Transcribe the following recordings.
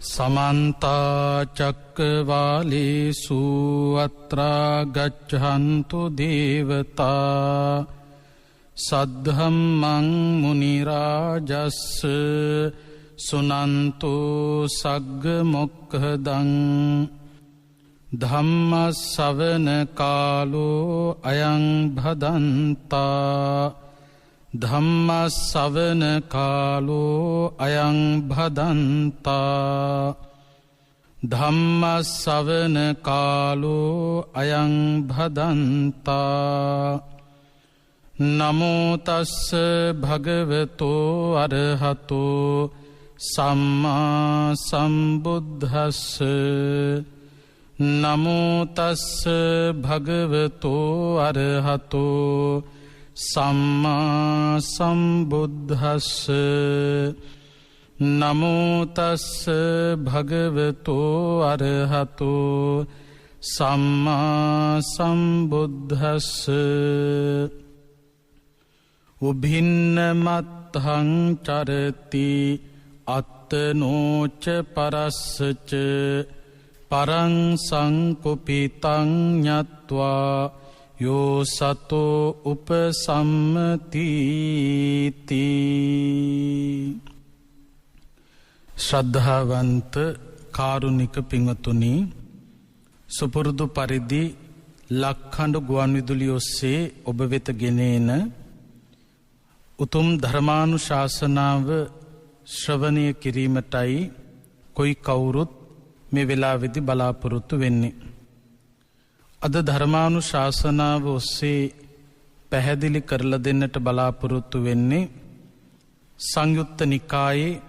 समन्ता चक्रवालेषु अत्रा गच्छन्तु देवता सद्धम्मं मुनिराजस्स सुनन्तु सग्गमुक्खदं धम्मश्रवण कालो अयं भदन्ता धम्मश्रवण कालो अयं भदन्ता धम्मश्रवण कालो अयं भदन्ता नमो तस्स भगवतो अरहतो सम्मा सम्बुद्धस्स नमो तस्स भगवतो अरहतो सम्मा सम्बुद्धस्स नमो तस्स भगवतो अरहतो सम्मा सम्बुद्धस्स उभिन्नमत्थं चरति अत्तनोच परस्स परं संकुपितं ज्ञात्वा यो सतो उपसम्मतीति। श्रद्धावंत कारुणिक पिंगतुनि सुपुරුදු පරිදි ලක්ඛඬු ගුවන් විදුලිය ඔස්සේ ඔබ වෙත ගෙනෙන උතුම් ධර්මානුශාසනාව ශ්‍රවණය කිරීමටයි කොයි කවුරුත් මේ වෙලාවේදී බලාපොරොත්තු වෙන්නේ. අද ධර්මානුශාසනාව ඔස්සේ පැහැදිලි කරලා දෙන්නට බලාපොරොත්තු වෙන්නේ සංයුත්ත නිකායේ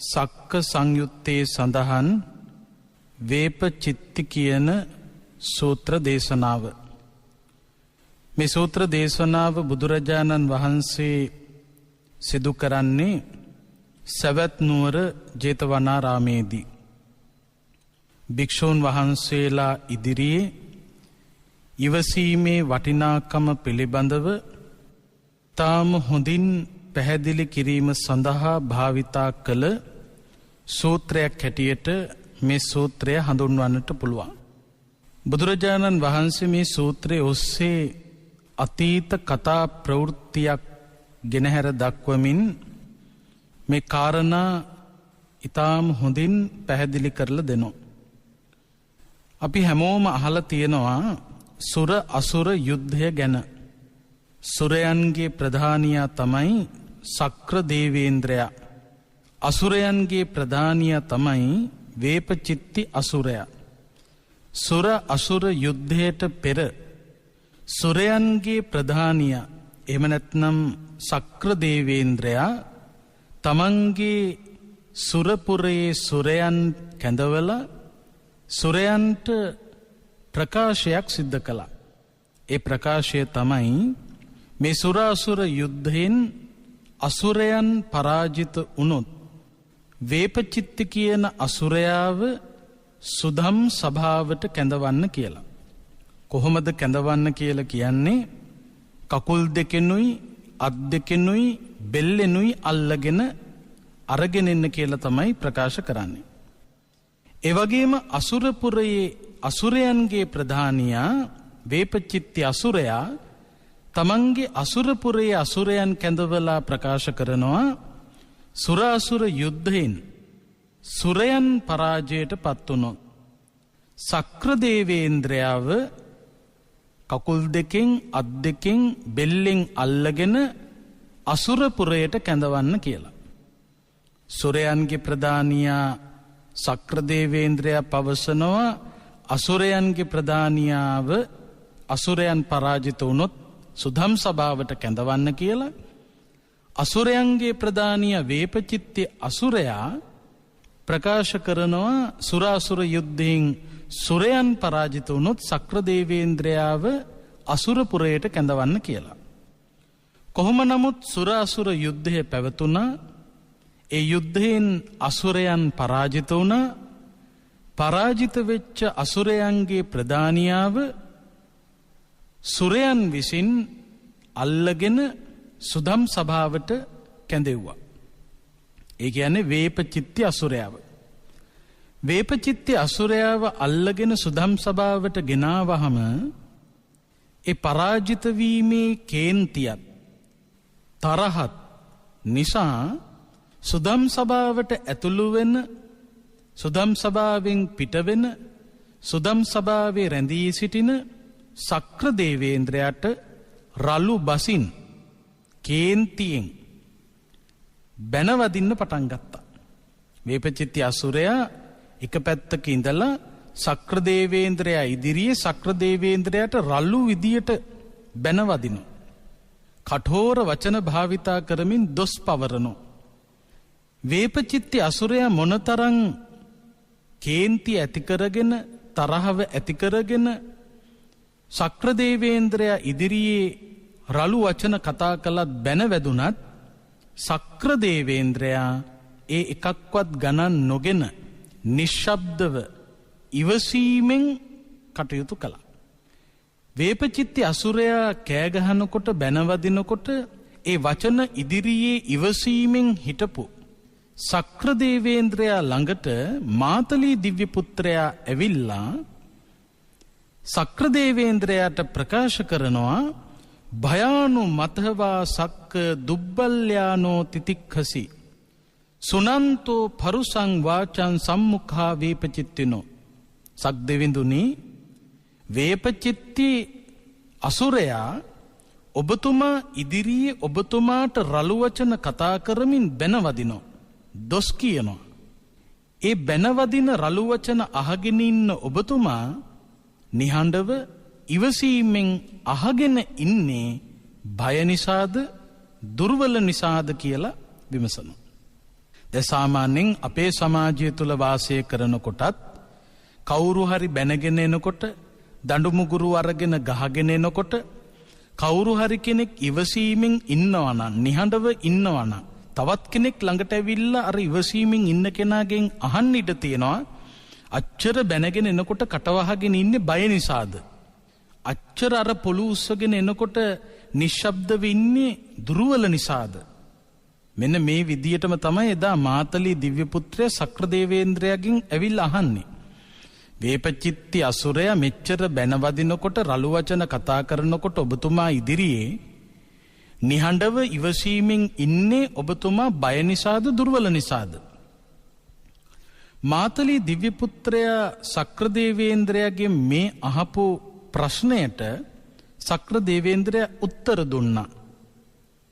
සක්ක සංයුත්තේ සඳහන් වේපචිත්ති කියන සූත්‍ර දේශනාව. මේ සූත්‍ර දේශනාව බුදුරජාණන් වහන්සේ සිදු කරන්නේ සවැත් නුවර ජේතවනාරාමේදී. භික්ෂූන් වහන්සේලා ඉදිරියේ ඉවසීමේ වටිනාකම පිළිබඳව තාම හොඳින් පැහැදිලි කිරීම සඳහා භාවිතා කළ සූත්‍රයක් හැටියට මේ සූත්‍රය හඳුන්වන්නට පුළුවන්. බුදුරජාණන් වහන්සේ මේ සූත්‍රයේ ඔස්සේ අතීත කතා ප්‍රවෘත්තියක් ගෙනහැර දක්වමින් මේ කාරණා ඊටාම හොඳින් පැහැදිලි කරලා දෙනවා. අපි හැමෝම අහලා තියෙනවා සුර අසුර යුද්ධය ගැන. සුරයන්ගේ ප්‍රධානියා තමයි සක්‍ර දේවේන්ද්‍රයා. අසුරයන්ගේ ප්‍රධානියා තමයි වේපචිත්ති අසුරයා. සුර අසුර යුද්ධයට පෙර සුරයන්ගේ ප්‍රධානියා එහෙම නැත්නම් සක්‍ර දේවේන්ද්‍රයා තමන්ගේ සුරපුරයේ සුරයන් කැඳවලා සුරයන්ට ප්‍රකාශයක් සිද්ධ කළා. ඒ ප්‍රකාශය තමයි මේ සුරාසුර යුද්ධයෙන් අසුරයන් පරාජිත වුණොත් වේපචිත්ති කියන අසුරයාව සුධම් සභාවට කැඳවන්න කියලා. කොහොමද කැඳවන්න කියලා කියන්නේ? කකුල් දෙකෙනුයි අත් දෙකෙනුයි බෙල්ලෙනුයි අල්ලගෙන අරගෙන එන්න කියලා තමයි ප්‍රකාශ කරන්නේ. ඒ වගේම අසුරපුරයේ අසුරයන්ගේ ප්‍රධානියා වේපචිත්ති අසුරයා තමන්ගේ අසුරපුරයේ අසුරයන් කැඳවලා ප්‍රකාශ කරනවා සුරාසුර යුද්ධයෙන් සුරයන් පරාජයට පත් වුණොත් සක්‍ර දේවේන්ද්‍රයාව කකුල් දෙකෙන් අත් දෙකෙන් බෙල්ලෙන් අල්ලගෙන අසුරපුරයට කැඳවන්න කියලා. සුරයන්ගේ ප්‍රධානියා සක්‍ර දේවේන්ද්‍රයා පවසනවා අසුරයන්ගේ ප්‍රධානියාව අසුරයන් පරාජිත වුණොත් සුධම් සභාවට කැඳවන්න කියලා. අසුරයන්ගේ ප්‍රධානියා වේපචිත්ති අසුරයා ප්‍රකාශ කරනවා සුරාසුර යුද්ධයෙන් සුරයන් පරාජිත වුණොත් සක්‍ර දේවේන්ද්‍රයාව අසුරපුරයට කැඳවන්න කියලා. කොහොම නමුත් සුරාසුර යුද්ධය පැවතුණා. ඒ යුද්ධයෙන් අසුරයන් පරාජිත වුණා. පරාජිත වෙච්ච අසුරයන්ගේ ප්‍රධානියාව සුරයන් විසින් අල්ලගෙන සුධම් සභාවට කැඳෙව්වා. ඒ කියන්නේ වේපචිත්ති අසුරයාව. වේපචිත්ති අසුරයාව අල්ලගෙන සුදම් සභාවට ගෙනාවහම ඒ පරාජිත වීමේ කේන්තියත් තරහත් නිසා සුදම් සභාවට ඇතුළු වෙන සුදම් සභාවෙන් පිටවෙන සුදම් සභාවේ රැඳී සිටින සක්‍ර දේවේන්ද්‍රයාට රළු බසින් කේන්තියෙන් බැනවදින්න පටන් ගත්තා. වේපචිත්ති අසුරයා එක පැත්තක ඉඳලා සක්‍ර දේවේන්ද්‍රයා ඉදිරියේ සක්‍ර දේවේන්ද්‍රයාට රළු විදියට බැනවදිනවා. කඨෝර වචන භාවිතා කරමින් දොස් පවරනවා. වේපචිත්ති අසුරයා මොනතරම් කේන්ති ඇති කරගෙන තරහව ඇති කරගෙන සක්‍ර දේවේන්ද්‍රයා ඉදිරියේ රළු වචන කතා කළත් බැනවැදුනත් සක්‍ර දේවේන්ද්‍රයා ඒ එකක්වත් ගණන් නොගෙන නිශ්ශබ්දව ඉවසීමෙන් කටයුතු කළා. වේපචිත්ති අසුරයා කෑගහනකොට බැනවදිනකොට ඒ වචන ඉදිරියේ ඉවසීමෙන් හිටපු සක්‍ර දේවේන්ද්‍රයා ළඟට මාතලී දිව්‍ය පුත්‍රයා ඇවිල්ලා සක්‍ර දේවේන්ද්‍රයාට ප්‍රකාශ කරනවා භයානු මතවා සක්ක දුබ්බල්යානෝ තිතික්ඛසි සුනන්තෝ පරුසං වාචං සම්මුඛා වේපචිත්තිනෝ. සක්දෙවිඳුනි, වේපචිත්ති අසුරයා ඔබතුමා ඉදිරියේ ඔබතුමාට රළු වචන කතා කරමින් බැනවදිනෝ, දොස් කියනවා. ඒ බැනවදින රළු වචන අහගෙන ඉන්න ඔබතුමා නිහඬව ඉවසීමෙන් අහගෙන ඉන්නේ බය නිසාද දුර්වල නිසාද කියලා විමසනවා. සාමාන්‍යයෙන් අපේ සමාජය තුළ වාසය කරනකොටත් කවුරු හරි බැනගෙන එනකොට දඬු මුගුරු අරගෙන ගහගෙන එනකොට කවුරු හරි කෙනෙක් ඉවසීමෙන් ඉන්නවා නම් නිහඬව ඉන්නවා නම් තවත් කෙනෙක් ළඟට ඇවිල්ලා අර ඉවසීමෙන් ඉන්න කෙනාගෙන් අහන්න ඉඩ තියෙනවා අච්චර බැනගෙන එනකොට කටවහගෙන ඉන්නේ බය නිසාද, අච්චර අර පොළු උස්සගෙන එනකොට නිශ්ශබ්දව ඉන්නේ දුර්වල නිසාද. මෙන්න මේ විදියටම තමයි එදා මාතලී දිව්‍ය පුත්‍රයා සක්‍ර දේවේන්ද්‍රයාගෙන් ඇවිල්ලා අහන්නේ. වේපචිත්ති අසුරයා මෙච්චර බැනවදිනකොට රළු වචන කතා කරනකොට ඔබතුමා ඉදිරියේ නිහඬව ඉවසීමෙන් ඉන්නේ ඔබතුමා බය නිසාද දුර්වල නිසාද. මාතලී දිව්‍ය පුත්‍රයා සක්‍ර දේවේන්ද්‍රයාගේ මේ අහපු ප්‍රශ්නයට සක්‍ර දේවේන්ද්‍රයා උත්තර දුන්නා.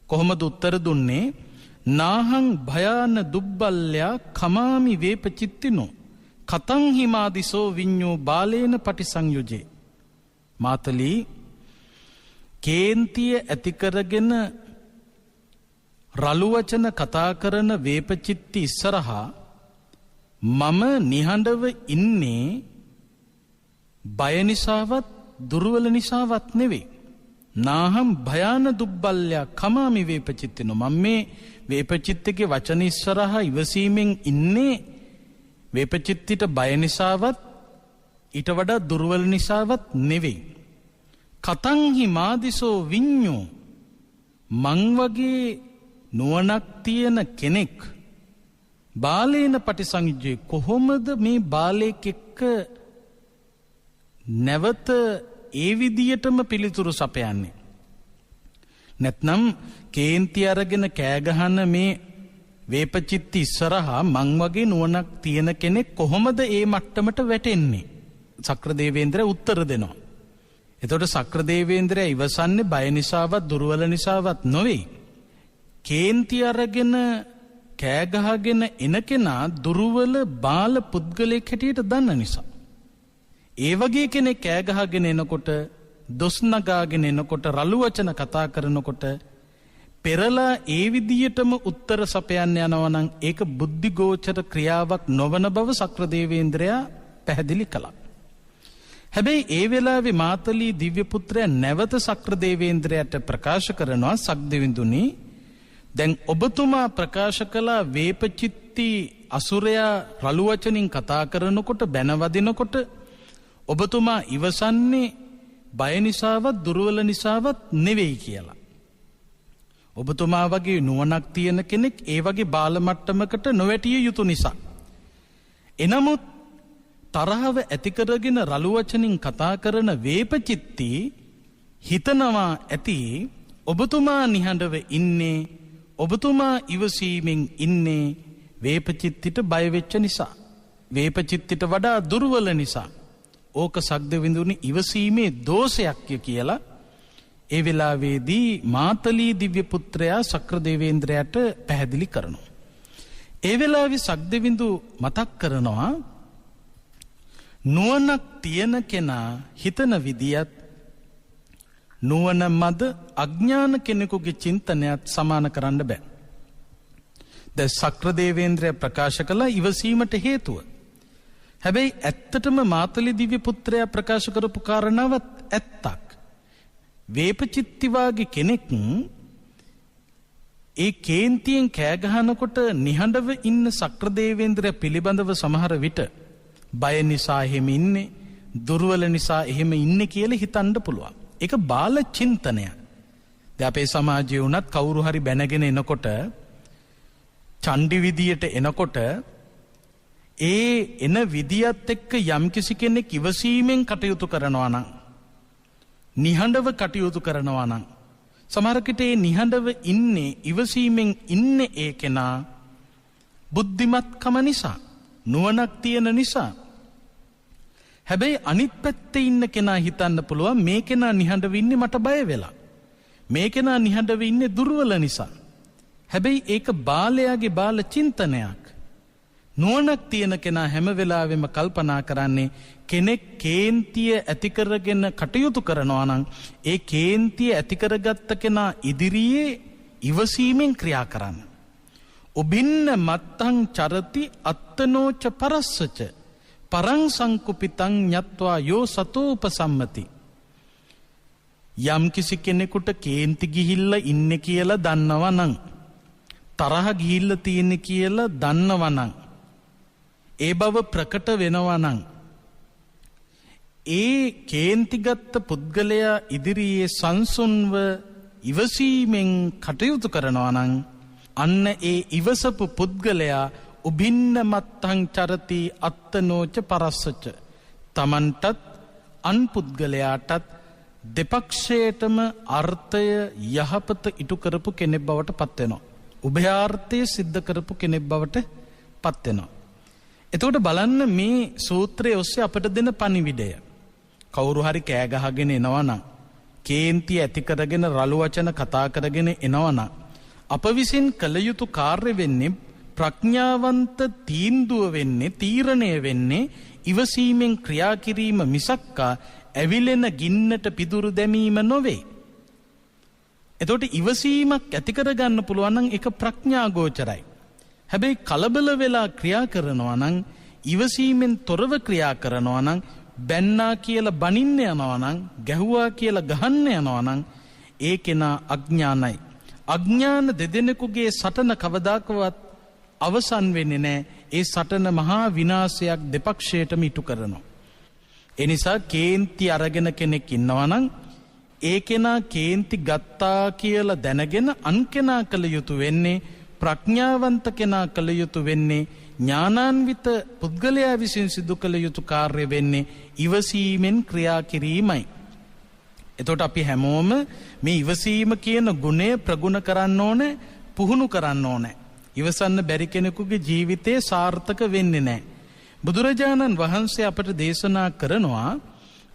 කොහොමද උත්තර දුන්නේ? නාහං භයාන දුබ්බල්යා කමාමි වේපචිත්තිනෝ කතං හිමාදිසෝ විඤ්ඤෝ බාලේන පටිසංයුජේ. මාතලී, කේන්තිය ඇති කරගෙන රළු වචන කතා කරන වේපචිත්ති ඉස්සරහා මම නිහඬව ඉන්නේ බය නිසාවත් දුර්වල නිසාවත් නෙවෙයි. නාහම් භයාන දුබ්බල්යා කමාමි වේපචිත්තිනෝ. මම මේ වේපචිත්තගේ වචන ඉස්සරහා ඉවසීමෙන් ඉන්නේ වේපචිත්තිට බය නිසාවත් ඊට වඩා දුර්වල නිසාවත් නෙවෙයි. කතංහි මාදිසෝ විඤ්ඤෝ, මං වගේ නුවණක් තියෙන කෙනෙක් බාලේන පටිසංයුජේ, කොහොමද මේ බාලයෙක් එක්ක නැවත ඒ විදියටම පිළිතුරු සපයන්නේ? නැත්නම් කේන්ති අරගෙන කෑගහන මේ වේපචිත්ති ඉස්සරහා මං වගේ නුවණක් තියෙන කෙනෙක් කොහොමද ඒ මට්ටමට වැටෙන්නේ? සක්‍ර දේවේන්ද්‍රයා උත්තර දෙනවා. එතකොට සක්‍ර දේවේන්ද්‍රයා ඉවසන්නේ බය නිසාවත් දුර්වල නිසාවත් නොවේ. කේන්ති අරගෙන කෑගහගෙන එන කෙනා දුර්වල බාල පුද්ගලයෙක් හැටියට දන්න නිසා. ඒ වගේ කෙනෙක් කෑගහගෙන එනකොට, දොස් නගාගෙන එනකොට, රළු වචන කතා කරනකොට පෙරලා ඒ විදියටම උත්තර සපයන්න යනවා නම් ඒක බුද්ධිගෝචර ක්‍රියාවක් නොවන බව සක්‍ර දේවේන්ද්‍රයා පැහැදිලි කළා. හැබැයි ඒ වෙලාවේ මාතලී දිව්‍ය පුත්‍රයා නැවත සක්‍ර දේවේන්ද්‍රයාට ප්‍රකාශ කරනවා, සක්දෙවිඳුනි, දැන් ඔබතුමා ප්‍රකාශ කළා වේපචිත්ති අසුරයා රළු වචනින් කතා කරනකොට බැනවදිනකොට ඔබතුමා ඉවසන්නේ බය නිසාවත් දුර්වල නිසාවත් නෙවෙයි කියලා. ඔබතුමා වගේ නුවණක් තියෙන කෙනෙක් ඒ වගේ බාල මට්ටමකට නොවැටිය යුතු නිසා. එනමුත් තරහව ඇති කරගෙන රළු වචනින් කතා කරන වේපචිත්ති හිතනවා ඇති ඔබතුමා නිහඬව ඉන්නේ, ඔබතුමා ඉවසීමෙන් ඉන්නේ වේපචිත්තිට බය වෙච්ච නිසා, වේපචිත්තිට වඩා දුර්වල නිසා. ඕක සග්දවිඳුනි ඉවසීමේ දෝෂයක් කියලා ඒ වෙලාවේදී මාතලී දිව්‍ය පුත්‍රයා ශක්‍රදේවේන්ද්‍රයාට පැහැදිලි කරනවා. ඒ වෙලාවේ සග්දවිඳු මතක් කරනවා නුවණක් තියෙන කෙනා හිතන විදියත් නුවණ මද අඥාන කෙනෙකුගේ චින්තනයත් සමාන කරන්න බෑ. දැන් ශක්‍රදේවේන්ද්‍රයා ප්‍රකාශ කළ ඉවසීමට හේතුව. හැබැයි ඇත්තටම මාතලී දිව්‍ය පුත්‍රයා ප්‍රකාශ කරපු කාරණාවත් ඇත්තක්. වේපචිත්ති වාගේ කෙනෙක් ඒ කේන්තියෙන් කෑ ගහනකොට නිහඬව ඉන්න ශක්‍රදේවේන්ද්‍රයා පිළිබඳව සමහර විට බය නිසා එහෙම ඉන්නේ, දුර්වල නිසා එහෙම ඉන්නේ කියලා හිතන්න පුළුවන්. ඒක බාල චින්තනය. දැන් අපේ සමාජයේ උනත් කවුරු හරි බැනගෙන එනකොට, චණ්ඩි විදියට එනකොට ඒ එන විදියත් එක්ක යම්කිසි කෙනෙක් ඉවසීමෙන් කටයුතු කරනවා නම්, නිහඬව කටයුතු කරනවා නම්, සමහරකට ඒ නිහඬව ඉන්නේ ඉවසීමෙන් ඉන්නේ ඒ කෙනා බුද්ධිමත්කම නිසා, නුවණක් තියෙන නිසා. හැබැයි අනිත් පැත්තේ ඉන්න කෙනා හිතන්න පුළුවන් මේ කෙනා නිහඬව ඉන්නේ මට බය වෙලා, මේ කෙනා නිහඬව ඉන්නේ දුර්වල නිසා. හැබැයි ඒක බාලයාගේ බාල චින්තනයක්. නුවණක් තියෙන කෙනා හැම වෙලාවෙම කල්පනා කරන්නේ කෙනෙක් කේන්තිය ඇති කරගෙන කටයුතු කරනවා නම් ඒ කේන්තිය ඇති කරගත්ත කෙනා ඉදිරියේ ඉවසීමෙන් ක්‍රියා කරන්න. උබින්න මත්තං චරති අත්තනෝච පරස්සච පරං සංකුපිතං ඤත්වා යෝ සතෝපසම්මති. යම් කිසි කෙනෙකුට කේන්ති ගිහිල්ලා ඉන්නේ කියලා දන්නවනම්, තරහ ගිහිල්ලා තියෙන්නේ කියලා දන්නවනම්, ඒ බව ප්‍රකට වෙනවනම්, ඒ කේන්තිගත් පුද්ගලයා ඉදිරියේ සංසුන්ව ඉවසීමෙන් කටයුතු කරනවා නම් අන්න ඒ ඉවසපු පුද්ගලයා උබින්න මත්තං චරති අත්තනෝච පරස්සච, තමන්ටත් අන් පුද්ගලයාටත් දෙපක්ෂයටම අර්ථය යහපත ඉටු කරපු කෙනෙක් බවට පත් වෙනවා. උභයාර්ථය සිද්ධ කරපු කෙනෙක් බවට පත් වෙනවා. එතකොට බලන්න මේ සූත්‍රයේ ඔස්සේ අපට දෙන පණිවිඩය. කවුරු හරි කෑ ගහගෙන එනවනම්, කේන්ති ඇති කරගෙන රළු වචන කතා කරගෙන එනවනම් අප විසින් කළ යුතු කාර්ය වෙන්නේ, ප්‍රඥාවන්ත තීන්දුව වෙන්නේ, තීරණය වෙන්නේ ඉවසීමෙන් ක්‍රියා කිරීම මිසක්කා ඇවිලෙන ගින්නට පිදුරු දැමීම නොවේ. එතකොට ඉවසීමක් ඇති කරගන්න පුළුවන් නම් ඒක ප්‍රඥා ගෝචරයි. හැබැයි කලබල වෙලා ක්‍රියා කරනවා නම්, ඉවසීමෙන් තොරව ක්‍රියා කරනවා නම්, බැන්නා කියලා බනින්න යනවා නම්, ගැහුවා කියලා ගහන්න යනවා නම් ඒ කෙනා අඥානයි. අඥාන දෙදෙනෙකුගේ සටන කවදාකවත් අවසන් වෙන්නේ නැහැ. ඒ සටන මහා විනාශයක් දෙපක්ෂයටම ඉටු කරනවා. ඒ නිසා කේන්ති අරගෙන කෙනෙක් ඉන්නවා නම් ඒ කෙනා කේන්ති ගත්තා කියලා දැනගෙන අන් කෙනා කළ යුතු වෙන්නේ, ප්‍රඥාවන්ත කෙනා කළ යුතු වෙන්නේ, ඥානාන්විත පුද්ගලයා විසින් සිදු කළ යුතු කාර්ය වෙන්නේ ඉවසීමෙන් ක්‍රියා කිරීමයි. එතකොට අපි හැමෝම මේ ඉවසීම කියන ගුණය ප්‍රගුණ කරන්න ඕනේ, පුහුණු කරන්න ඕනේ. ඉවසන්න බැරි කෙනෙකුගේ ජීවිතේ සාර්ථක වෙන්නේ නැහැ. බුදුරජාණන් වහන්සේ අපට දේශනා කරනවා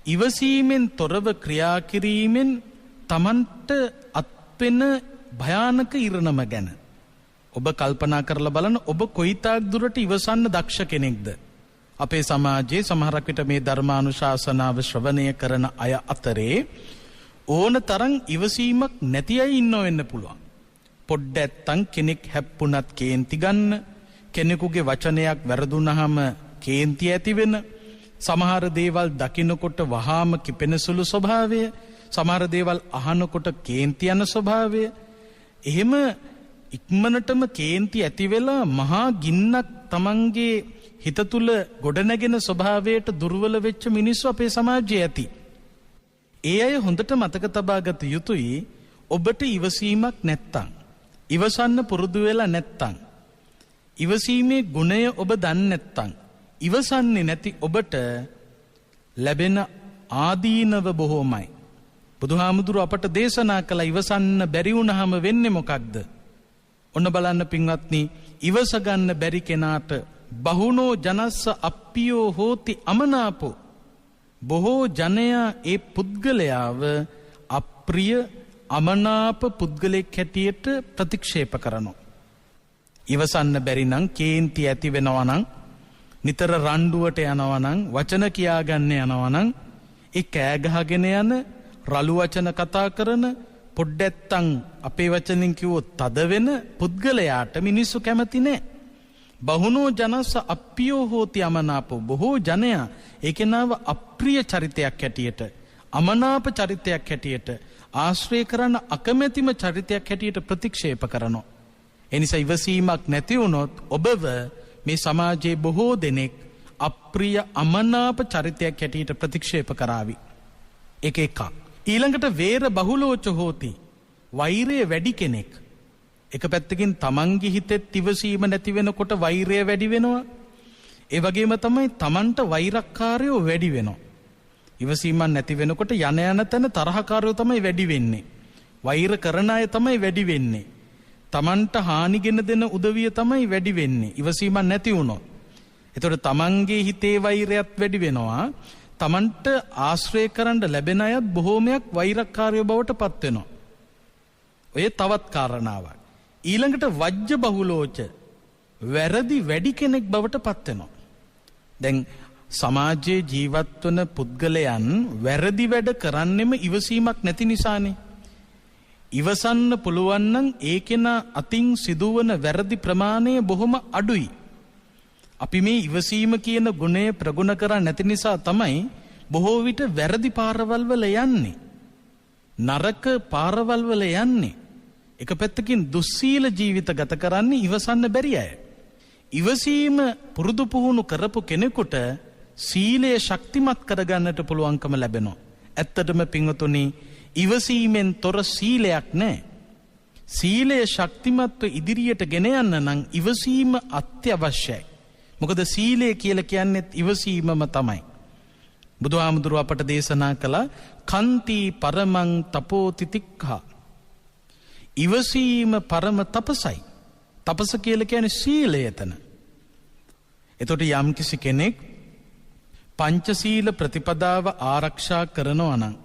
ඉවසීමෙන් තොරව ක්‍රියා කිරීමෙන් තමන්ට අත්වෙන භයානක ඉරණම ගැන. ඔබ කල්පනා කරලා බලන්න, ඔබ කොයිතාක් දුරට ඉවසන්න දක්ෂ කෙනෙක්ද? අපේ සමාජයේ සමහරක් විට මේ ධර්මානුශාසනාව ශ්‍රවණය කරන අය අතරේ ඕන තරම් ඉවසීමක් නැති අය ඉන්නව වෙන්න පුළුවන්. පොඩ්ඩැත්තන් කෙනෙක් හැප්පුණත් කේන්ති ගන්න, කෙනෙකුගේ වචනයක් වැරදුනහම කේන්ති ඇති වෙන, සමහර දේවල් දකින්නකොට වහාම කිපෙන සුළු ස්වභාවය, සමහර දේවල් අහනකොට කේන්ති යන ස්වභාවය, එහෙම ඉක්මනටම කේන්ති ඇති වෙලා මහා ගින්නක් තමන්ගේ හිත තුල ගොඩනැගෙන ස්වභාවයට දුර්වල වෙච්ච මිනිස්සු අපේ සමාජයේ ඇති. ඒ අය හොඳට මතක තබා ගත යුතුයි, ඔබට ඉවසීමක් නැත්තම්, ඉවසන්න පුරුදු වෙලා නැත්තම්, ඉවසීමේ ගුණය ඔබ දන්නේ නැත්තම්, ඉවසන්නේ නැති ඔබට ලැබෙන ආදීනව බොහෝමයි. බුදුහාමුදුරුවෝ අපට දේශනා කළ ඉවසන්න බැරි වුණාම වෙන්නේ මොකක්ද? ඔන්න බලන්න පින්වත්නි, ඉවස ගන්න බැරි කෙනාට බහුනෝ ජනස්ස අප්පියෝ හෝති අමනාපෝ, බොහෝ ජනයා ඒ පුද්ගලයාව අප්‍රිය අමනාප පුද්ගලෙක් හැටියට ප්‍රතික්ෂේප කරනවා. ඉවසන්න බැරි නම්, කේන්ති ඇති වෙනවා නම්, නිතර රණ්ඩුවට යනවා නම්, වචන කියාගන්න යනවා නම්, ඒ කෑ ගහගෙන යන, රළු වචන කතා කරන, පොඩ්ඩැත්තන් අපේ වචනින් කිව්වොත් තද වෙන පුද්ගලයාට මිනිස්සු කැමති නෑ. බහුනෝ ජනස්ස අප්පියෝ හෝති අමනාපෝ, බොහෝ ජනයා ඒ කෙනාව අප්‍රිය චරිතයක් හැටියට, අමනාප චරිතයක් හැටියට, ආශ්‍රය කරන අකමැතිම චරිතයක් හැටියට ප්‍රතික්ෂේප කරනවා. එනිසා ඉවසීමක් නැති වුණොත් ඔබව මේ සමාජයේ බොහෝ දෙනෙක් අප්‍රිය අමනාප චරිතයක් හැටියට ප්‍රතික්ෂේප කරાવી. එක එකක්. ඊළඟට වේර බහුලෝච හෝති, වෛරය වැඩි කෙනෙක්. එක පැත්තකින් තමන්ගේ හිතෙත් ඉවසීම නැති වෙනකොට වෛරය වැඩි වෙනවා. ඒ වගේම තමයි තමන්ට වෛරක්කාරයෝ වැඩි වෙනවා. ඉවසීමක් නැති වෙනකොට යන යන තැන තරහකාරයෝ තමයි වැඩි වෙන්නේ. වෛර කරන අය තමයි වැඩි වෙන්නේ. තමන්ට හානිගෙන දෙන උදවිය තමයි වැඩි වෙන්නේ ඉවසීමක් නැති වුණොත්. එතකොට තමන්ගේ හිතේ වෛරයත් වැඩි වෙනවා. තමන්ට ආශ්‍රය කරන්න ලැබෙන අයත් බොහෝමයක් වෛරක්කාරයෝ බවට පත් වෙනවා. ඔය තවත් කාරණාවක්. ඊළඟට වජ්ජ බහුලෝච, වැරදි වැඩි කෙනෙක් බවට පත් වෙනවා. දැන් සමාජයේ ජීවත් වන පුද්ගලයන් වැරදි වැඩ කරන්නෙම ඉවසීමක් නැති නිසානේ. ඉවසන්න පුළුවන් නම් ඒ කෙනා අතින් සිදුවන වැරදි ප්‍රමාණය බොහොම අඩුයි. අපි මේ ඉවසීම කියන ගුණය ප්‍රගුණ කරන්නේ නැති නිසා තමයි බොහෝ විට වැරදි පාරවල් වල යන්නේ. නරක පාරවල් වල යන්නේ. එක පැත්තකින් දුස්සීල ජීවිත ගත කරන්නේ ඉවසන්න බැරි අය. ඉවසීම පුරුදු පුහුණු කරපු කෙනෙකුට සීලය ශක්තිමත් කරගන්නට පුළුවන්කම ලැබෙනවා. ඇත්තටම පින්වතුනි, ඉවසීමෙන් තොර සීලයක් නැහැ. සීලය ශක්තිමත්ව ඉදිරියට ගෙන යන්න නම් ඉවසීම අත්‍යවශ්‍යයි. මොකද සීලය කියලා කියන්නේ ඉවසීමම තමයි. බුදුහාමුදුරුවෝ අපට දේශනා කළා කන්ති පරමං තපෝ තිතික්ඛා. ඉවසීම පරම තපසයි. තපස කියලා කියන්නේ සීලය එතන. එතකොට යම්කිසි කෙනෙක් පංචශීල ප්‍රතිපදාව ආරක්ෂා කරනවා නම්,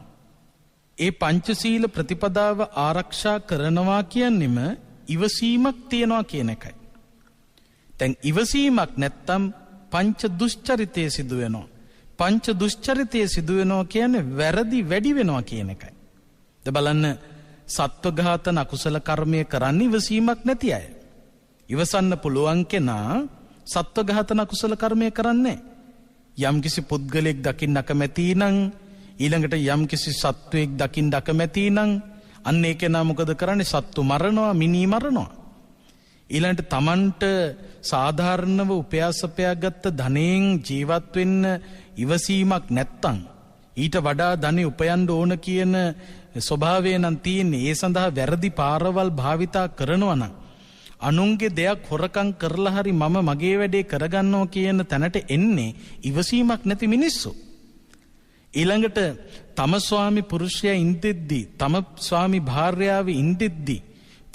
ඒ පංචශීල ප්‍රතිපදාව ආරක්ෂා කරනවා කියන්නෙම ඉවසීමක් තියනවා කියන එකයි. දැන් ඉවසීමක් නැත්තම් පංච දුෂ්චරිතය සිදු වෙනවා. පංච දුෂ්චරිතය සිදු වෙනවා කියන්නේ වැරදි වැඩි වෙනවා කියන එකයි. බලන්න, සත්ව ඝාතන අකුසල කර්මය කරන්නේ ඉවසීමක් නැති අය. ඉවසන්න පුළුවන් කෙනා සත්ව ඝාතන අකුසල කර්මය කරන්නේ. යම්කිසි පුද්ගලෙක් දකින්න අකමැති නම්, ඊළඟට යම්කිසි සත්වයෙක් දකින්න අකමැති නම්, අන්න ඒ කෙනා මොකද කරන්නේ? සත්තු මරනවා, මිනී මරනවා. ඊළඟට තමන්ට සාධාරණව උපයාසපයාගත්ත ධනයෙන් ජීවත් වෙන්න ඉවසීමක් නැත්තම්, ඊට වඩා ධනෙ උපයන්න ඕන කියන ස්වභාවය නම් තියෙන්නේ. ඒ සඳහා වැරදි පාරවල් භාවිතා කරනවා නම්, අනුන්ගේ දෙයක් හොරකම් කරලා හරි මම මගේ වැඩේ කරගන්නවා කියන තැනට එන්නේ ඉවසීමක් නැති මිනිස්සු. ඊළඟට තම ස්වාමි පුරුෂයා ඉඳෙද්දි, තම ස්වාමි භාර්යාව ඉඳෙද්දි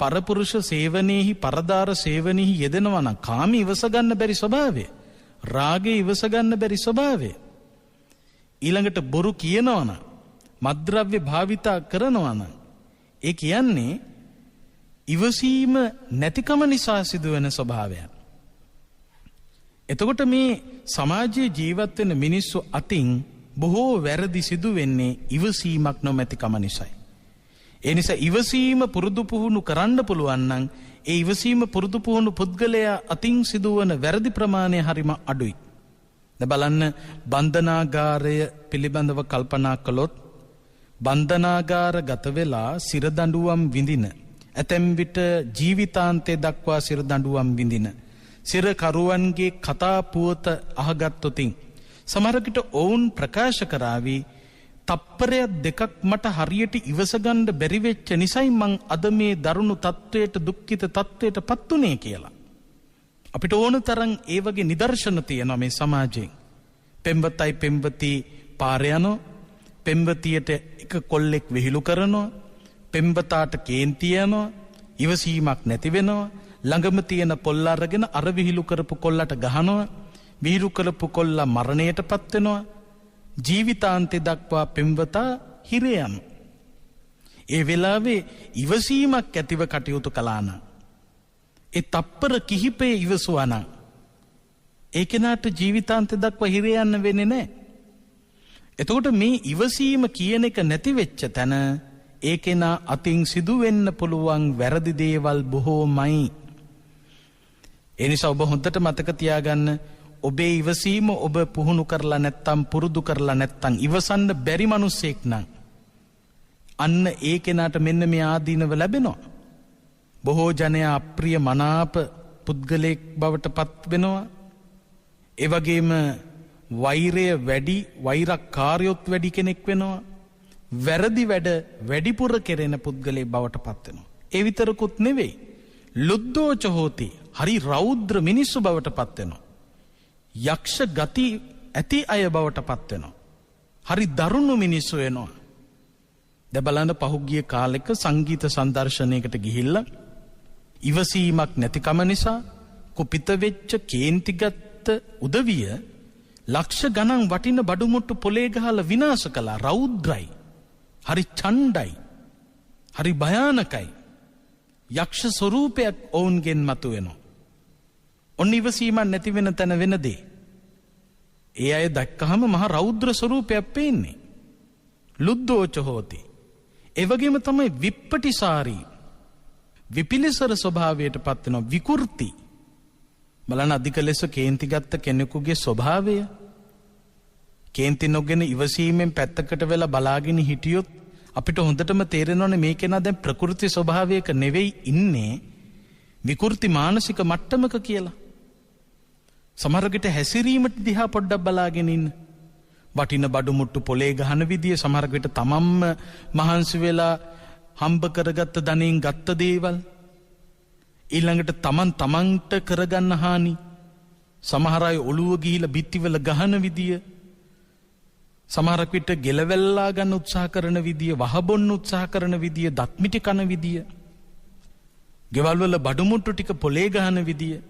පරපුරුෂ සේවනයේහි, පරදාර සේවනයේහි යෙදෙනවා නම් කාම ඉවස ගන්න බැරි ස්වභාවය, රාගය ඉවස ගන්න බැරි ස්වභාවය. ඊළඟට බොරු කියනවා නම්, මද්ද්‍රව්‍ය භාවිතා කරනවා නම්, ඒ කියන්නේ ඉවසීම නැතිකම නිසා සිදුවෙන ස්වභාවයන්. එතකොට මේ සමාජයේ ජීවත් වෙන මිනිස්සු අතින් බොහෝ වැරදි සිදු වෙන්නේ ඉවසීමක් නොමැතිකම නිසායි. ඒ නිසා ඉවසීම පුරුදු පුහුණු කරන්න පුළුවන් නම්, ඒ ඉවසීම පුරුදු පුහුණු පුද්ගලයා අතින් සිදුවන වැරදි ප්‍රමාණය හරිම අඩුයි. දැන් බලන්න, බන්ධනාගාරය පිළිබඳව කල්පනා කළොත්, බන්ධනාගාර ගත වෙලා සිරදඬුවම් විඳින, ඇතැම් විට ජීවිතාන්තය දක්වා සිරදඬුවම් විඳින සිරකරුවන්ගේ කතා පුවත අහගත්තොතින් සමහරකට ඔවුන් ප්‍රකාශ කරાવી, තප්පරයක් දෙකක් මට හරියට ඉවසගන්න බැරි වෙච්ච නිසයි මං අද මේ දරුණු තත්වයට, දුක්ඛිත තත්වයට පත් උනේ කියලා. අපිට ඕන තරම් ඒ වගේ නිදර්ශන තියෙනවා මේ සමාජයෙන්. පෙම්වතයි පෙම්වති පාර යනවා, පෙම්වතියට එක කොල්ලෙක් විහිළු කරනවා, පෙම්වතාට කේන්ති යනවා, ඉවසීමක් නැති වෙනවා, ළඟම තියෙන පොල්ල අරගෙන අර විහිළු කරපු කොල්ලට ගහනවා, විහිළු කරපු කොල්ලා මරණයටපත් වෙනවා, ජීවිතාන්තය දක්වා පෙම්වතා හිරේ යනවා. ඒ වෙලාවේ ඉවසීමක් ඇතිව කටයුතු කළා නම්, ඒ තප්පර කිහිපේ ඉවසුවා නම් ඒ කෙනාට ජීවිතාන්තය දක්වා හිරේ යන්න වෙන්නේ නැහැ. එතකොට මේ ඉවසීම කියන එක නැති වෙච්ච තැන ඒ කෙනා අතින් සිදු වෙන්න පුළුවන් වැරදි දේවල් බොහෝමයි. ඒ නිසා ඔබ හොඳට මතක තියාගන්න, ඔබේ ඉවසීම ඔබ පුහුණු කරලා නැත්තම් පුරුදු කරලා නැත්තම් ඉවසන්න බැරි මිනිසෙක් නම් අන්න ඒ කෙනාට මෙන්න මේ ආදීනව ලැබෙනවා. බොහෝ ජනයා අප්‍රිය මනාප පුද්ගලයෙක් බවට පත් වෙනවා. ඒ වගේම වෛරය වැඩි, වෛරකාරයොත් වැඩි කෙනෙක් වෙනවා. වැරදි වැඩ වැඩිපුර කෙරෙන පුද්ගලයෙක් බවට පත් වෙනවා. ඒ විතරකුත් නෙවෙයි, ලුද්දෝච හෝති, හරි රෞද්‍ර මිනිස්සු බවට පත් වෙනවා. යක්ෂ ගති ඇති අය බවට පත් වෙනවා. හරි දරුණු මිනිස්සු වෙනවා. දැන් බලන්න, පහුගිය කාලෙක සංගීත සංදර්ශනයකට ගිහිල්ලා ඉවසීමක් නැතිකම නිසා කුපිත වෙච්ච කේන්තිගත් උදවිය ලක්ෂ ගණන් වටින බඩු මුට්ටු පොලේ ගහලා විනාශ කළා. රෞද්‍රයි, හරි ඡණ්ඩයි, හරි භයානකයි. යක්ෂ ස්වරූපයක් ඔවුන්ගෙන් මතුවෙනවා. ඔන්න ඉවසීමක් නැති වෙන තැන වෙන දේ. ඒ අය දැක්කහම මහ රෞද්‍ර ස්වරූපයක් පේන්නේ. ලුද්දෝච හෝති. ඒ වගේම තමයි විප්පටිසාරී, විපිලිසර ස්වභාවයට පත් වෙන විකෘති. බලන්න, අධික ලෙස කේන්ති ගත්ත කෙනෙකුගේ ස්වභාවය. කේන්ති නොගෙන ඉවසීමෙන් පැත්තකට වෙලා බලාගෙන හිටියොත් අපිට හොඳටම තේරෙනවනේ මේ කෙනා දැන් ප්‍රකෘති ස්වභාවයක නෙවෙයි ඉන්නේ, විකෘති මානසික මට්ටමක කියලා. සමහරකට හැසිරීමට දිහා පොඩ්ඩක් බලාගෙන ඉන්න. වටින බඩු මුට්ටු පොලේ ගහන විදිය, සමහරකට තමන්ම මහන්සි වෙලා හම්බ කරගත්ත ධනෙන් ගත්ත දේවල්, ඊළඟට තමන්ට කරගන්න හානි, සමහර අය ඔළුව ගිහිලා බිත්තිවල ගහන විදිය, සමහරක් විට ගෙලවැල්ලා ගන්න උත්සාහ කරන විදිය, වහබොන්න උත්සාහ කරන විදිය, දත් මිටි කන විදිය, ගෙවල් වල බඩු මුට්ටු ටික පොලේ ගහන විදිය,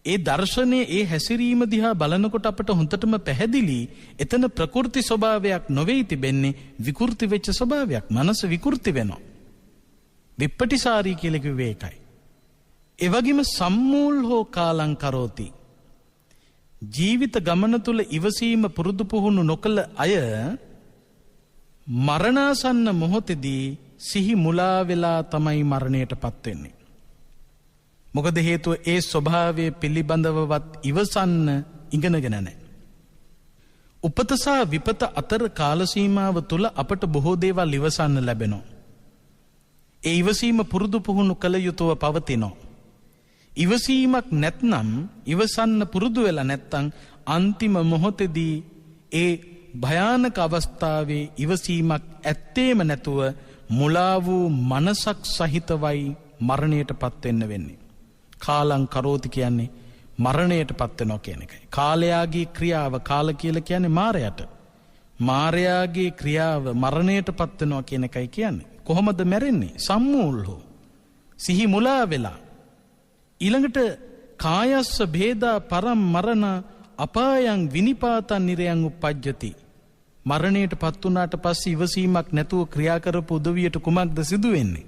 ඒ දර්ශනයේ ඒ හැසිරීම දිහා බලනකොට අපට හොඳටම පැහැදිලි එතන ප්‍රකෘති ස්වභාවයක් නොවේ තිබෙන්නේ, විකෘති වෙච්ච ස්වභාවයක්. මනස විකෘති වෙනවා. විප්පටිසාරී කියලා කිව්වේ ඒකයි. ඒ වගේම සම්මූල් හෝ කාලං කරෝති. ජීවිත ගමන තුල ඉවසීම පුරුදු පුහුණු නොකළ අය මරණාසන්න මොහොතේදී සිහි මුලා වෙලා තමයි මරණයටපත් වෙන්නේ. මොකද හේතුව ඒ ස්වභාවය පිළිබඳවවත් ඉවසන්න ඉගෙනගෙන නැහැ. උපත සහ විපත අතර කාල සීමාව තුල අපට බොහෝ දේවල් ඉවසන්න ලැබෙනවා. ඒ ඉවසීම පුරුදු පුහුණු කළ යුතුව පවතිනවා. ඉවසීමක් නැත්නම්, ඉවසන්න පුරුදු වෙලා නැත්නම් අන්තිම මොහොතේදී ඒ භයානක අවස්ථාවේ ඉවසීමක් ඇත්තේම නැතුව මුලා වූ මනසක් සහිතවයි මරණයටපත් වෙන්න වෙන්නේ. කාලං කරෝති කියන්නේ මරණයටපත් වෙනවා කියන එකයි. කාලයාගේ ක්‍රියාව, කාල කියලා කියන්නේ මාරයට. මාරයාගේ ක්‍රියාව මරණයටපත් වෙනවා කියන එකයි කියන්නේ. කොහොමද මැරෙන්නේ? සම්මූල් හෝ, සිහි මුලා වෙලා. ඊළඟට කායස්ස භේදා පරම් මරණ අපායන් විනිපාතන් නිරයන් උපජ්ජති. මරණයටපත් වුණාට පස්සේ ඉවසීමක් නැතුව ක්‍රියා කරපු උදවියට කුමක්ද සිදු වෙන්නේ?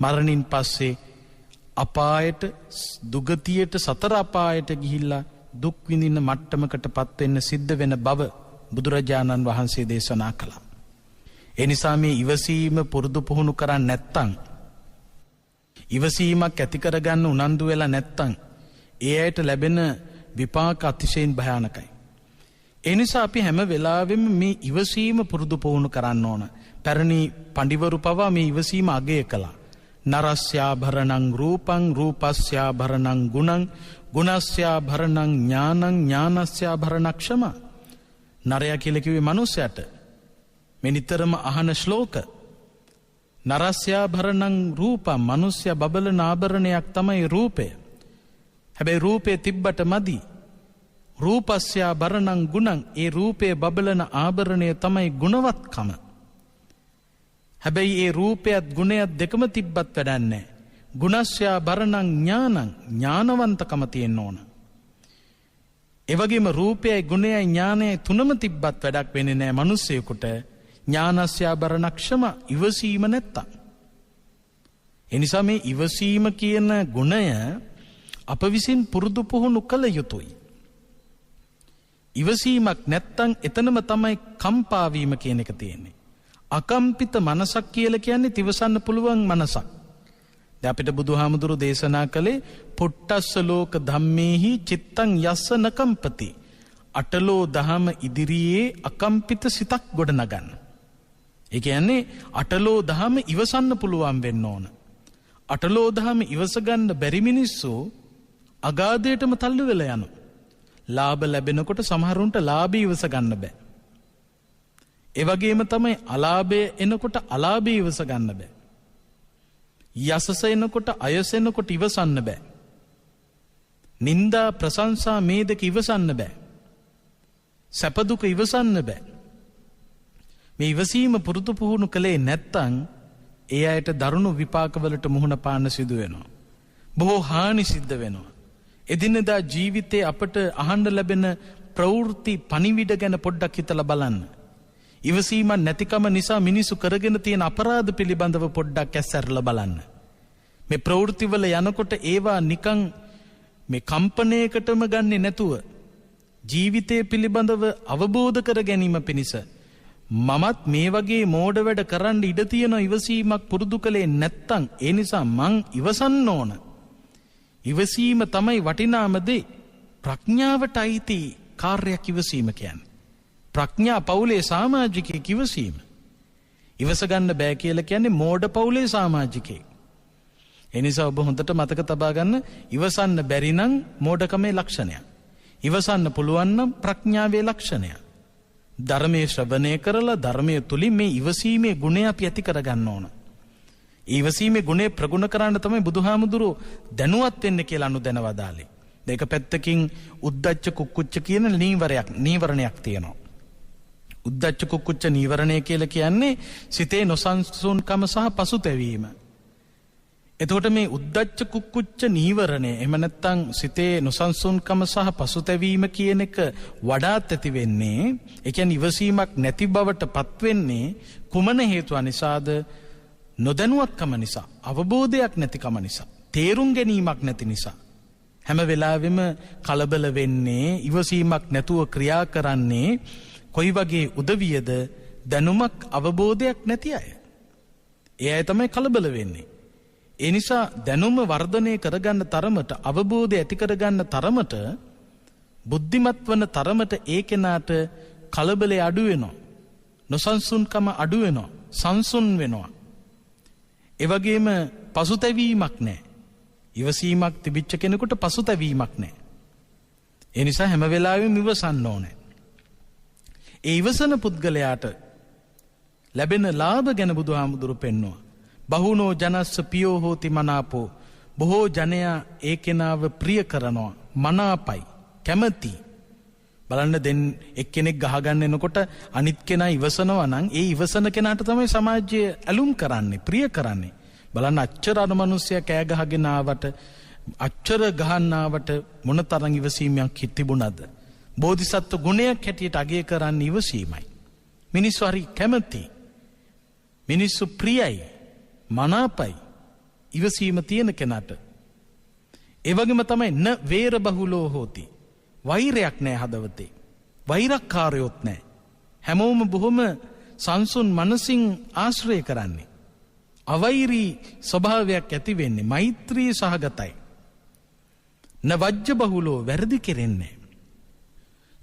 මරණින් පස්සේ අපායට, දුගතියට, සතර අපායට ගිහිල්ලා දුක් විඳින මට්ටමකටපත් වෙන්න සිද්ධ වෙන බව බුදුරජාණන් වහන්සේ දේශනා කළා. ඒ නිසා මේ ඉවසීම පුරුදු පුහුණු කරන්නේ නැත්තම්, ඉවසීමක් ඇති කරගන්න උනන්දු වෙලා නැත්තම් ඒ අයට ලැබෙන විපාක අතිශයින් භයානකයි. ඒ නිසා අපි හැම වෙලාවෙම මේ ඉවසීම පුරුදු පුහුණු කරන්න ඕන. පැරණි පඬිවරු පවා මේ ඉවසීම අගය කළා. නරස්යාභරණං රූපං, රූපස්යාභරණං ගුණං, ගුණස්යාභරණං ඥානං, ඥානස්යාභරණං ක්ෂම. නරයා කියලා කිව්වේ මනුස්සයට. මේ නිතරම අහන ශ්ලෝක. නරස්යාභරණං රූපං, මනුස්සයා බබලන ආභරණයක් තමයි රූපය. හැබැයි රූපේ තිබ්බට මදි. රූපස්යා බරණං ගුණං, ඒ රූපේ බබලන ආභරණය තමයි ගුණවත්කම. හැබැයි ඒ රූපයත් ගුණයත් දෙකම තිබ්බත් වැඩන්නේ. ගුණස්යා බරණං ඥානං, ඥානවන්තකම තියෙන්න ඕන. එවගේම රූපයයි ගුණයයි ඥානයයි තුනම තිබ්බත් වැඩක් වෙන්නේ නැහැ මිනිස්සෙකුට. ඥානස්යා බරණක්ෂම, ඉවසීම නැත්තම්. එනිසා මේ ඉවසීම කියන ගුණය අප විසින් පුරුදු පුහුණු කළ යුතුයි. ඉවසීමක් නැත්තම් එතනම තමයි කම්පා වීම කියන එක තියෙන්නේ. අකම්පිත මනසක් කියලා කියන්නේ තිවසන්න පුළුවන් මනසක්. දැන් අපිට බුදුහාමුදුරු දේශනා කළේ පුට්ටස්ස ලෝක ධම්මේහි චිත්තං යස්ස නකම්පති. අටලෝ දහම ඉදිරියේ අකම්පිත සිතක් ගොඩනගන්න. ඒ කියන්නේ අටලෝ දහම ඉවසන්න පුළුවන් වෙන්න ඕන. අටලෝ දහම ඉවස ගන්න බැරි මිනිස්සු අගාධයටම තල්ලු වෙලා යනවා. ලාභ ලැබෙනකොට සමහරුන්ට ලාභය ඉවස ගන්න බෑ. ඒ වගේම තමයි අලාභය එනකොට අලාභය ඉවස ගන්න බෑ. යසස එනකොට අයස එනකොට ඉවසන්න බෑ. නින්දා ප්‍රශංසා මේ දෙක ඉවසන්න බෑ. සැප දුක ඉවසන්න බෑ. මේ ඉවසීම පුරුදු පුහුණු කළේ නැත්තම් ඒ අයට දරුණු විපාකවලට මුහුණ පාන්න සිදු වෙනවා. බොහෝ හානි සිද්ධ වෙනවා. එදිනෙදා ජීවිතේ අපට අහන්න ලැබෙන ප්‍රවෘත්ති පණිවිඩ ගැන පොඩ්ඩක් හිතලා බලන්න. ඉවසීමක් නැතිකම නිසා මිනිසු කරගෙන තියෙන අපරාධ පිළිබඳව පොඩ්ඩක් ඇස්සැරලා බලන්න. මේ ප්‍රවෘත්ති වල යනකොට ඒවා නිකන් මේ කම්පණයකටම ගන්නෙ නැතුව ජීවිතය පිළිබඳව අවබෝධ කර ගැනීම පිණිස මමත් මේ වගේ මෝඩ වැඩ කරන්න ඉඩ තියෙන ඉවසීමක් පුරුදු කළේ නැත්තම් ඒ නිසා මං ඉවසන්න ඕන. ඉවසීම තමයි වටිනාම දේ. ප්‍රඥාවට අයිති කාර්යයක් ඉවසීම කියන්නේ. ප්‍රඥා පවුලේ සමාජිකයෙක් ඉවසීම. ඉවස ගන්න බෑ කියලා කියන්නේ මෝඩ පවුලේ සමාජිකයෙක්. ඒ නිසා ඔබ හොඳට මතක තබා ගන්න, ඉවසන්න බැරි නම් මෝඩකමේ ලක්ෂණයක්. ඉවසන්න පුළුවන් නම් ප්‍රඥාවේ ලක්ෂණයක්. ධර්මයේ ශ්‍රවණය කරලා ධර්මයේ තුලින් මේ ඉවසීමේ ගුණය අපි ඇති කරගන්න ඕන. ඉවසීමේ ගුණය ප්‍රගුණ කරන්න තමයි බුදුහාමුදුරුවෝ දැනුවත් වෙන්න කියලා අනුදැනවදාලේ. දෙක පැත්තකින් උද්දච්ච කුක්කුච්ච කියන නීවරණයක් තියෙනවා. උද්දච්ච කුක්කුච්ච නීවරණය කියලා කියන්නේ සිතේ නොසන්සුන්කම සහ පසුතැවීම. එතකොට මේ උද්දච්ච කුක්කුච්ච නීවරණය එහෙම නැත්නම් සිතේ නොසන්සුන්කම සහ පසුතැවීම කියන එක වඩාත් ඇති වෙන්නේ, ඒ කියන්නේ ඉවසීමක් නැති බවට පත් වෙන්නේ කුමන හේතුව නිසාද? නොදැනුවත්කම නිසා, අවබෝධයක් නැතිකම නිසා, තේරුම් ගැනීමක් නැති නිසා. හැම වෙලාවෙම කලබල වෙන්නේ, ඉවසීමක් නැතුව ක්‍රියා කරන්නේ කොයි වගේ උදවියද? දැනුමක් අවබෝධයක් නැති අය. ඒ අය තමයි කලබල වෙන්නේ. ඒ නිසා දැනුම වර්ධනය කරගන්න තරමට, අවබෝධය ඇති කරගන්න තරමට, බුද්ධිමත් වන තරමට ඒ කෙනාට කලබලේ අඩු වෙනවා. නොසන්සුන්කම අඩු වෙනවා. සංසුන් වෙනවා. ඒ වගේම පසුතැවීමක් නැහැ. ඉවසීමක් තිබිච්ච කෙනෙකුට පසුතැවීමක් නැහැ. ඒ නිසා හැම වෙලාවෙම ඉවසන්න ඕනේ. ඒ ඉවසන පුද්ගලයාට ලැබෙන ලාභ ගැන බුදුහාමුදුරු පෙන්වුවා. බහුනෝ ජනස්ස පියෝ හෝති මනාපෝ. බොහෝ ජනයා ඒ කෙනාව ප්‍රිය කරනවා, මනාපයි, කැමති. බලන්න දැන් එක්කෙනෙක් ගහගන්න එනකොට අනිත් කෙනා ඉවසනවා නම් ඒ ඉවසන කෙනාට තමයි සමාජය ඇලුම් කරන්නේ, ප්‍රිය කරන්නේ. බලන්න අච්චර අර මිනිස්සයා කෑ ගහගෙන ආවට, අච්චර ගහන්න ආවට මොනතරම් ඉවසීමක් තිබුණාද? බෝධිසත්ව ගුණයක් හැටියට අගය කරන්නේ ඉවසීමයි. මිනිස්සු හරි කැමති, මිනිස්සු ප්‍රියයි, මනාපයි ඉවසීම තියෙන කෙනාට. ඒ වගේම තමයි න වේර බහුලෝ හෝති. වෛරයක් නැහැ හදවතේ. වෛරක්කාරයොත් නැහැ. හැමෝම බොහොම සංසුන් මනසින් ආශ්‍රය කරන්නේ. අවෛරී ස්වභාවයක් ඇති වෙන්නේ, මෛත්‍රී සහගතයි. න වජ්ජ බහුලෝ, වැරදි කෙරෙන්නේ.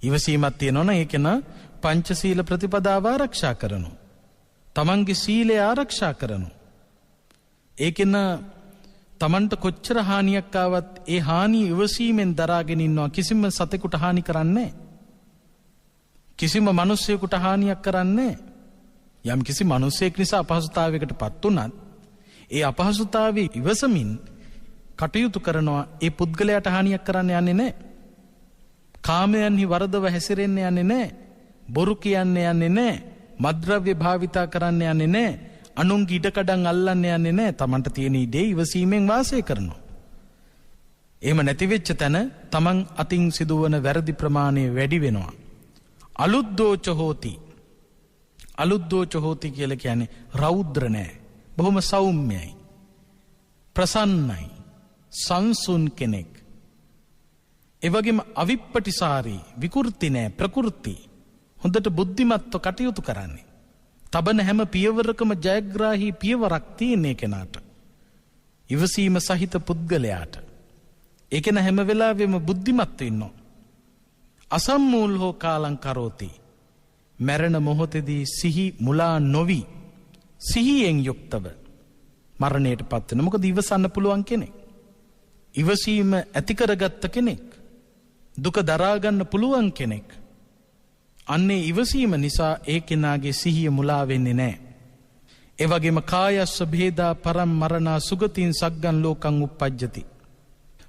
ඉවසීමක් තියෙනවනම් ඒක න පංචශීල ප්‍රතිපදාව ආරක්ෂා කරනවා. තමන්ගේ සීලය ආරක්ෂා කරනවා. ඒකෙන තමන්ට කොච්චර හානියක් ආවත් ඒ හානිය ඉවසීමෙන් දරාගෙන ඉන්නවා. කිසිම සතෙකුට හානි කරන්නේ, කිසිම මිනිසෙකුට හානියක් කරන්නේ. යම් කිසි මිනිසෙක් නිසා අපහසුතාවයකට පත් වුණත් ඒ අපහසුතාවයේ ඉවසමින් කටයුතු කරනවා ඒ පුද්ගලයාට හානියක් කරන්න යන්නේ නැහැ. කාමයන්හි වරදව හැසිරෙන්න යන්නේ නැහැ. බොරු කියන්න යන්නේ නැහැ. මද්ද්‍රව්‍ය භාවිතා කරන්න යන්නේ නැහැ. අනුන්ගේ ඉඩකඩම් අල්ලන්න යන්නේ නැහැ. Tamanට තියෙන ඉඩේ ඉවසීමෙන් වාසය කරනවා. එහෙම නැති වෙච්ච තැන Taman අතින් සිදුවන වැරදි ප්‍රමාණය වැඩි වෙනවා. අලුද්දෝච හෝති. අලුද්දෝච හෝති කියලා කියන්නේ රෞද්‍ර නැහැ. බොහොම සෞම්‍යයි. ප්‍රසන්නයි. සංසුන් කෙනෙක්. ඒ වගේම අවිප්පටිසාරී විකෘති නැහැ ප්‍රකෘති. හොඳට බුද්ධිමත්ව කටයුතු කරන්නේ. තබන හැම පියවරකම ජයග්‍රාහී පියවරක් තියෙන කෙනාට. ඉවසීම සහිත පුද්ගලයාට. ඒ කෙනා හැම වෙලාවෙම බුද්ධිමත් වෙනවා. අසම්මූල් හෝ කාලං කරෝති. මරණ මොහොතේදී සිහි මුලා නොවි සිහියෙන් යුක්තව මරණයටපත් වෙන. මොකද ඉවසන්න පුළුවන් කෙනෙක්. ඉවසීම ඇති කරගත්ත කෙනෙක්. දුක දරා ගන්න පුළුවන් කෙනෙක්. අන්නේ ඉවසීම නිසා ඒ කෙනාගේ සිහිය මුලා වෙන්නේ නැහැ. ඒ වගේම කායස්ස භේදා පරම් මරණා සුගතින් සග්ගන් ලෝකං උප්පජ්ජති.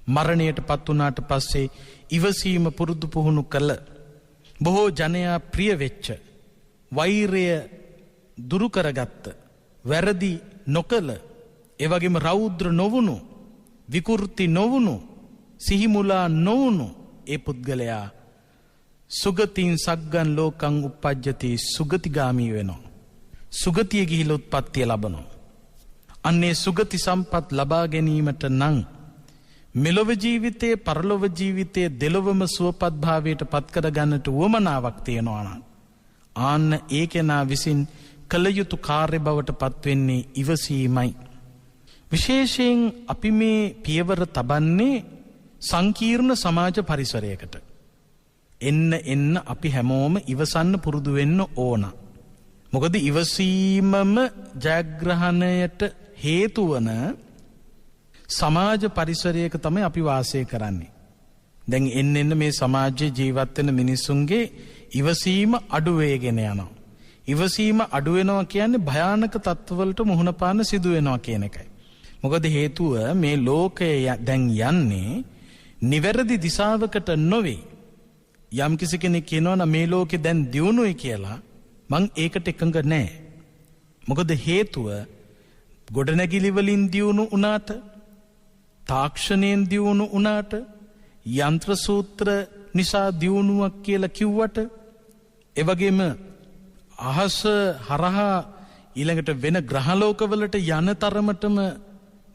මරණයටපත් වුණාට පස්සේ ඉවසීම පුරුදු පුහුණු කළ බොහෝ ජනයා ප්‍රිය වෙච්ච වෛරය දුරු කරගත්ත වැරදි නොකළ ඒ වගේම රෞද්‍ර නොවුණු විකෘති නොවුණු සිහිමුලා නොවුණු ඒ පුද්ගලයා සුගතින් සග්ගන් ලෝකං උප්පජ්ජති සුගතිගාමී වෙනවා. සුගතිය ගිහිලා උත්පත්තිය ලබනවා. අන්නේ සුගති සම්පත් ලබා ගැනීමට නම් මෙලොව ජීවිතයේ පරලොව ජීවිතයේ දෙලොවම සුවපත් භාවයට පත් කර ගන්නට උවමනාවක් තියෙනවා නම් ආන්න ඒ කෙනා විසින් කළ යුතු කාර්ය බවට පත් වෙන්නේ ඉවසීමයි. විශේෂයෙන් අපි මේ පියවර තබන්නේ සංකීර්ණ සමාජ පරිසරයකට. එන්න අපි හැමෝම ඉවසන්න පුරුදු වෙන්න ඕන. මොකද ඉවසීමම ජයග්‍රහණයට හේතු වන සමාජ පරිසරයක තමයි අපි වාසය කරන්නේ. දැන් එන්න මේ සමාජයේ ජීවත් වෙන මිනිසුන්ගේ ඉවසීම අඩු වෙගෙන යනවා. ඉවසීම අඩු වෙනවා කියන්නේ භයානක තත්ත්වවලට මුහුණ පාන්න සිදු වෙනවා කියන එකයි. මොකද හේතුව මේ ලෝකය දැන් යන්නේ නිවැරදි දිශාවකට නොවේ. යම් කිසි කෙනෙක් කියනවා මේ ලෝකේ දැන් දියුණුවයි කියලා මං ඒකට එකඟ නැහැ. මොකද හේතුව ගොඩනැගිලි වලින් දියුණු වුණාට තාක්ෂණයෙන් දියුණු වුණාට යන්ත්‍ර සූත්‍ර නිසා දියුණුවක් කියලා කිව්වට ඒ වගේම අහස හරහා ඊළඟට වෙන ග්‍රහලෝකවලට යන තරමටම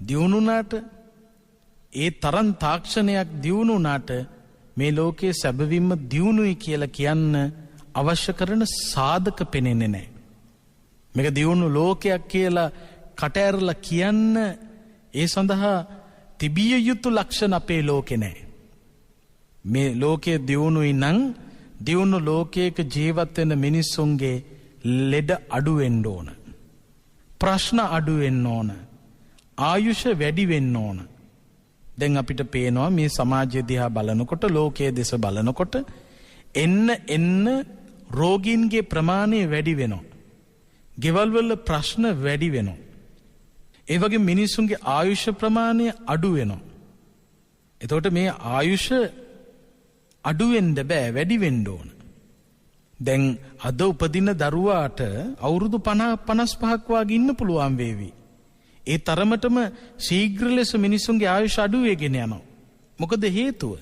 දියුණුනාට ඒ තරම් තාක්ෂණයක් දියුණුනාට මේ ලෝකයේ සැබවින්ම දියුණුයි කියලා කියන්න අවශ්‍ය කරන සාධක පෙනෙන්නේ නැහැ. මේක දියුණු ලෝකයක් කියලා කට ඇරලා කියන්න ඒ සඳහා තිබිය යුතු ලක්ෂණ අපේ ලෝකේ නැහැ. මේ ලෝකයේ දියුණුයි නම් දියුණු ලෝකයක ජීවත් වෙන මිනිස්සුන්ගේ ලෙඩ අඩු වෙන්න ඕන. ප්‍රශ්න අඩු වෙන්න ඕන. ආයුෂ වැඩි වෙන්න ඕන. දැන් අපිට පේනවා මේ සමාජය දිහා බලනකොට ලෝකයේ දෙස බලනකොට එන්න රෝගීන්ගේ ප්‍රමාණය වැඩි වෙනවා. ගෙවල් වල ප්‍රශ්න වැඩි වෙනවා. ඒ වගේ මිනිසුන්ගේ ආයුෂ ප්‍රමාණය අඩු වෙනවා. එතකොට මේ ආයුෂ අඩු වෙන්න බෑ වැඩි වෙන්න ඕන. දැන් අද උපදින දරුවාට අවුරුදු 50-55ක් වගේ ඉන්න පුළුවන් වේවි. ඒ තරමටම ශීඝ්‍ර ලෙස මිනිසුන්ගේ ආයුෂ අඩු වෙගෙන යනවා. මොකද හේතුව?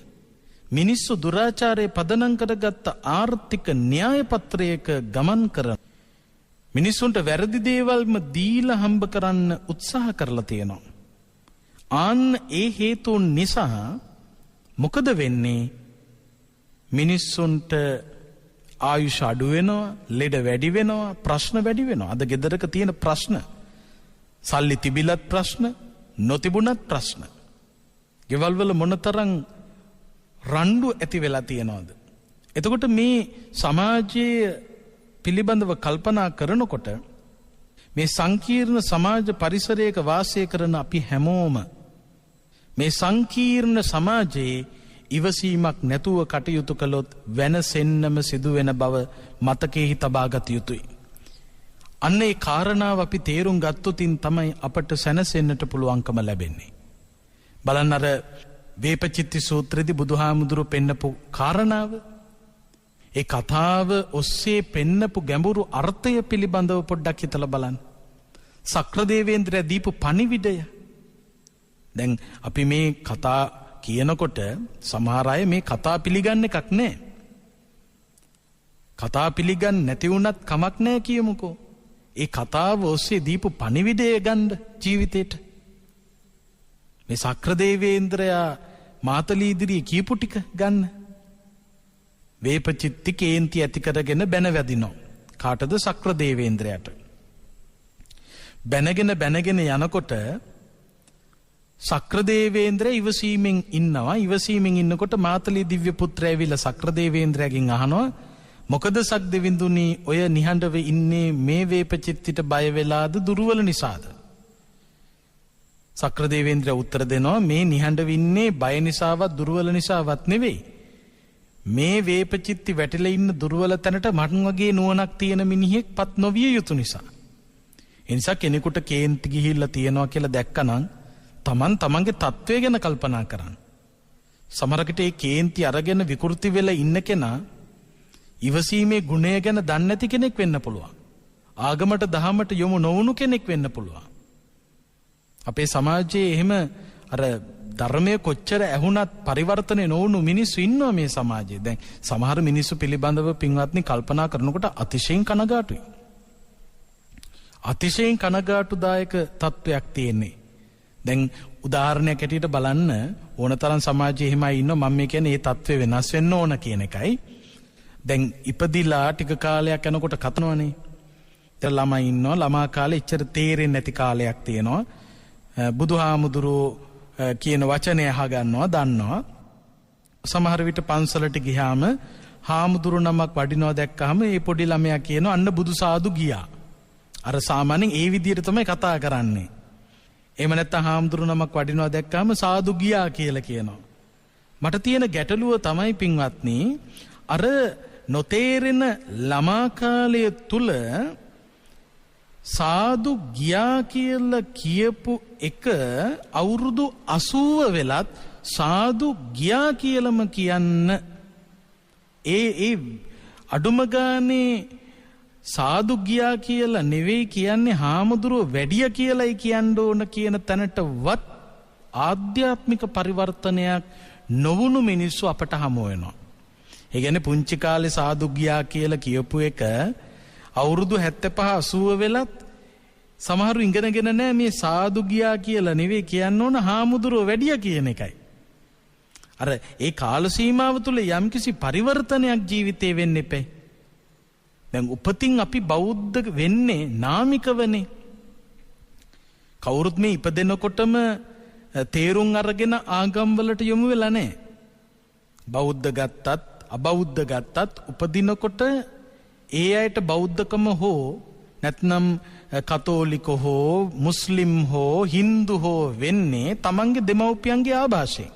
මිනිස්සු දුරාචාරයේ පදනම් කරගත්ත ආර්ථික න්‍යාය පත්‍රයක ගමන් කරන මිනිසුන්ට වැරදි දේවල්ම දීලා හම්බ කරන්න උත්සාහ කරලා තියෙනවා. ආන්න ඒ හේතුන් නිසා මොකද වෙන්නේ? මිනිස්සුන්ට ආයුෂ අඩු වෙනවා, ලෙඩ වැඩි වෙනවා, ප්‍රශ්න වැඩි වෙනවා. අද ගෙදරක තියෙන ප්‍රශ්න සල්ලි තිබිලත් ප්‍රශ්න, නොතිබුණත් ප්‍රශ්න. ගෙවල් වල මොනතරම් රණ්ඩු ඇති වෙලා තියෙනවද? එතකොට මේ සමාජයේ පිළිබඳව කල්පනා කරනකොට මේ සංකීර්ණ සමාජ පරිසරයක වාසය කරන අපි හැමෝම මේ සංකීර්ණ සමාජයේ ඉවසීමක් නැතුව කටයුතු කළොත් වෙනසෙන්නම සිදුවෙන බව මතකයේ තබා ගත යුතුයි. අන්න ඒ කාරණාව අපි තේරුම් ගත්තොතින් තමයි අපට සැනසෙන්නට පුළුවන්කම ලැබෙන්නේ. බලන්න අර වේපචිත්ති සූත්‍රයේදී බුදුහාමුදුරුවෝ පෙන්නපු කාරණාව, ඒ කතාව ඔස්සේ පෙන්නපු ගැඹුරු අර්ථය පිළිබඳව පොඩ්ඩක් හිතලා බලන්න. සක්‍රදේවේන්ද්‍රයා දීපු පණිවිඩය. දැන් අපි මේ කතා කියනකොට සමහර අය මේ කතා පිළිගන්න එකක් නෑ. කතා පිළිගන්න නැති වුණත් කමක් නෑ කියමුකෝ. ඒ කතාව ඔස්සේ දීපු පණිවිඩය ගන්න ජීවිතේට. මේ සක්‍රදේවේන්ද්‍රයා මාතලී ඉදිරියේ කියපු ටික ගන්න. වේපචිත්ති කේන්ති ඇති කරගෙන බැන වැදිනවා. කාටද? සක්‍රදේවේන්ද්‍රයාට. බැනගෙන යනකොට සක්‍රදේවේන්ද්‍රයා ඉවසීමෙන් ඉන්නවා. ඉවසීමෙන් ඉන්නකොට මාතලී දිව්‍ය පුත්‍රයා ඇවිල්ලා සක්‍රදේවේන්ද්‍රයාගෙන් අහනවා, මොකද සක්දෙවිඳුනි ඔය නිහඬව ඉන්නේ මේ වේපචිත්තිට බය වෙලාද දුර්වල නිසාද? සක්‍රදේවේන්ද්‍රයා උත්තර දෙනවා, මේ නිහඬව ඉන්නේ බය නිසාවත් දුර්වල නිසාවත් නෙවෙයි. මේ වේපචිත්ති වැටිලා ඉන්න දුර්වල තැනට මන් වගේ නුවණක් තියෙන මිනිහෙක් පත් නොවිය යුතු නිසා. ඒ නිසා කෙනෙකුට කේන්ති ගිහිල්ලා තියනවා කියලා දැක්කනම් තමන්ගේ තත්වය ගැන කල්පනා කරන්න. සමහරකට ඒ කේන්ති අරගෙන විකෘති වෙලා ඉන්න කෙනා ඉවසීමේ ගුණය ගැන දන්නේ නැති කෙනෙක් වෙන්න පුළුවන්. ආගමට දහමට යොමු නොවුණු කෙනෙක් වෙන්න පුළුවන්. අපේ සමාජයේ එහෙම අර ධර්මයේ කොච්චර ඇහුණත් පරිවර්තනය නොවුණු මිනිස්සු ඉන්නවා මේ සමාජයේ. දැන් සමහර මිනිස්සු පිළිබඳව පින්වත්නි කල්පනා කරනකොට අතිශයින් කනගාටුයි. අතිශයින් කනගාටුදායක තත්වයක් තියෙන්නේ. දැන් උදාහරණයක් ඇටියට බලන්න ඕනතරම් සමාජයේ එහෙමයි ඉන්නවා. මම මේ කියන්නේ මේ තත්ත්වය වෙනස් වෙන්න ඕන කියන එකයි. දැන් ඉපදිලා ටික කාලයක් යනකොට කතනවනේ. දැන් ළමයි ඉන්නවා. ළමා කාලේ ඉච්චර තේරෙන්නේ නැති කාලයක් තියෙනවා. බුදුහාමුදුරුවෝ කියන වචනය අහගන්නවා, දන්නවා. සමහර විට පන්සලට ගියාම හාමුදුරු නමක් වඩිනවා දැක්කහම ඒ පොඩි ළමයා කියනවා අන්න බුදු සාදු ගියා. අර සාමාන්‍යයෙන් ඒ විදිහට තමයි කතා කරන්නේ. එහෙම නැත්නම් හාමුදුරු නමක් වඩිනවා දැක්කහම සාදු ගියා කියලා කියනවා. මට තියෙන ගැටලුව තමයි පින්වත්නි, අර නොතේරෙන ළමා කාලය තුල සාදු ගියා කියලා කියපු එක අවුරුදු 80 වෙලත් සාදු ගියා කියලාම කියන්න ඒ අඩුම ගානේ සාදු ගියා කියලා නෙවෙයි කියන්නේ, හාමුදුරුවෝ වැඩිය කියලායි කියන්න ඕන කියන තැනටවත් ආධ්‍යාත්මික පරිවර්තනයක් නොවුණු මිනිස්සු අපට හමු වෙනවා. ඒ කියන්නේ පුංචි කාලේ සාදු ගියා කියලා කියපු එක අවුරුදු 75 80 වෙලත් සමහරු ඉගෙනගෙන නැහැ මේ සාදු ගියා කියලා නෙවෙයි කියන්න ඕන, හාමුදුරුවෝ වැඩිය කියන එකයි. අර ඒ කාල සීමාව තුළ යම්කිසි පරිවර්තනයක් ජීවිතේ වෙන්න එපේ. දැන් උපතින් අපි බෞද්ධ වෙන්නේ නාමිකවනේ. කවුරුත් මේ ඉපදෙනකොටම තේරුම් අරගෙන ආගම් වලට යොමු වෙලා නැහැ. බෞද්ධ ගත්තත් අබෞද්ධ ගත්තත් උපදිනකොට ඒ අයට බෞද්ධකම හෝ නැත්නම් කතෝලික හෝ මුස්ලිම් හෝ හින්දු හෝ වෙන්නේ තමන්ගේ දෙමව්පියන්ගේ ආభాෂයෙන්.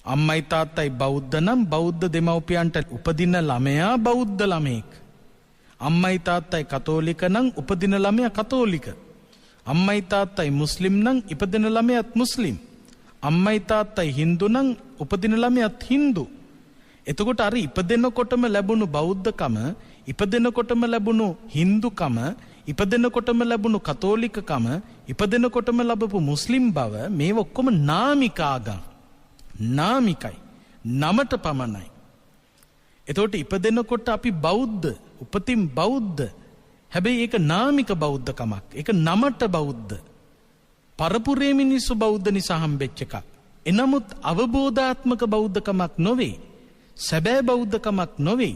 අම්මයි තාත්තයි බෞද්ධ නම් බෞද්ධ දෙමව්පියන්ට උපදින ළමයා බෞද්ධ ළමෙක්. අම්මයි තාත්තයි කතෝලික නම් උපදින ළමයා කතෝලික. අම්මයි තාත්තයි මුස්ලිම් නම් ඉපදින ළමයාත් මුස්ලිම්. අම්මයි තාත්තයි හින්දු නම් උපදින ළමයාත් හින්දු. එතකොට අර ඉපදෙනකොටම ලැබුණු බෞද්ධකම, ඉපදෙනකොටම ලැබුණු හින්දුකම, ඉපදෙනකොටම ලැබුණු කතෝලිකකම, ඉපදෙනකොටම ලැබපු මුස්ලිම් බව මේ ඔක්කොම නාමිකාගම්. නාමිකයි. නමට පමණයි. එතකොට ඉපදෙනකොට අපි බෞද්ධ, උපතින් බෞද්ධ. හැබැයි ඒක නාමික බෞද්ධකමක්. ඒක නමට බෞද්ධ. පරපුරේ මිනිස්සු බෞද්ධ නිසා හම්බෙච්ච එකක්. එනමුත් අවබෝධාත්මක බෞද්ධකමක් නොවේ. සැබෑ බෞද්ධකමක් නොවේ.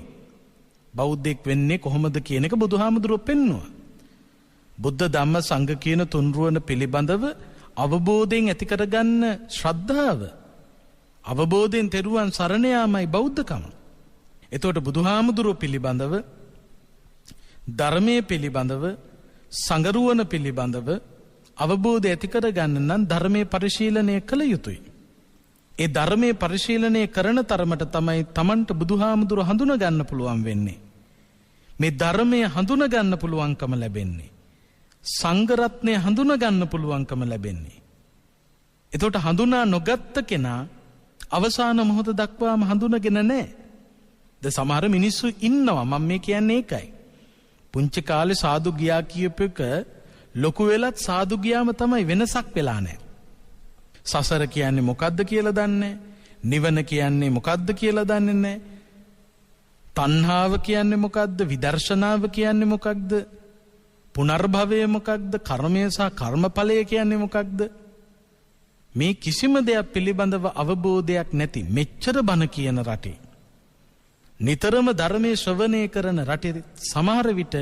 බෞද්ධෙක් වෙන්නේ කොහොමද කියන එක බුදුහාමුදුරුවෝ පෙන්වුවා. බුද්ධ ධම්ම සංඝ කියන තුන්රුවන පිළිබඳව අවබෝධයෙන් ඇති කරගන්න ශ්‍රද්ධාව, අවබෝධයෙන් තෙරුවන් සරණ යාමයි බෞද්ධකම. එතකොට බුදුහාමුදුරුවෝ පිළිබඳව, ධර්මයේ පිළිබඳව, සංගරුවන පිළිබඳව අවබෝධය ඇති කරගන්න නම් ධර්මයේ පරිශීලනය කළ යුතුයි. ඒ ධර්මයේ පරිශීලනය කරන තරමට තමයි Tamanට බුදුහාමුදුරුවෝ හඳුනා ගන්න පුළුවන් වෙන්නේ. මේ ධර්මයේ හඳුනා ගන්න පුළුවන්කම ලැබෙන්නේ. සංඝ රත්නය හඳුනා ගන්න පුළුවන්කම ලැබෙන්නේ. එතකොට හඳුනා නොගත්ත කෙනා අවසාන මොහොත දක්වාම හඳුනගෙන නැහැ. ද සමහර මිනිස්සු ඉන්නවා මම මේ කියන්නේ ඒකයි. පුංචි කාලේ සාදු ගියා කියපෙක ලොකු වෙලත් සාදු ගියාම තමයි වෙනසක් වෙලා නැහැ. සසර කියන්නේ මොකද්ද කියලා දන්නේ නැහැ. නිවන කියන්නේ මොකද්ද කියලා දන්නේ නැහැ. තණ්හාව කියන්නේ මොකද්ද? විදර්ශනාව කියන්නේ මොකක්ද? පුනර්භවය මොකක්ද? කර්මය සහ කර්මඵලය කියන්නේ මොකක්ද? මේ කිසිම දෙයක් පිළිබඳව අවබෝධයක් නැති මෙච්චර බණ කියන රටේ නිතරම ධර්මයේ ශ්‍රවණය කරන රටේ සමහර විට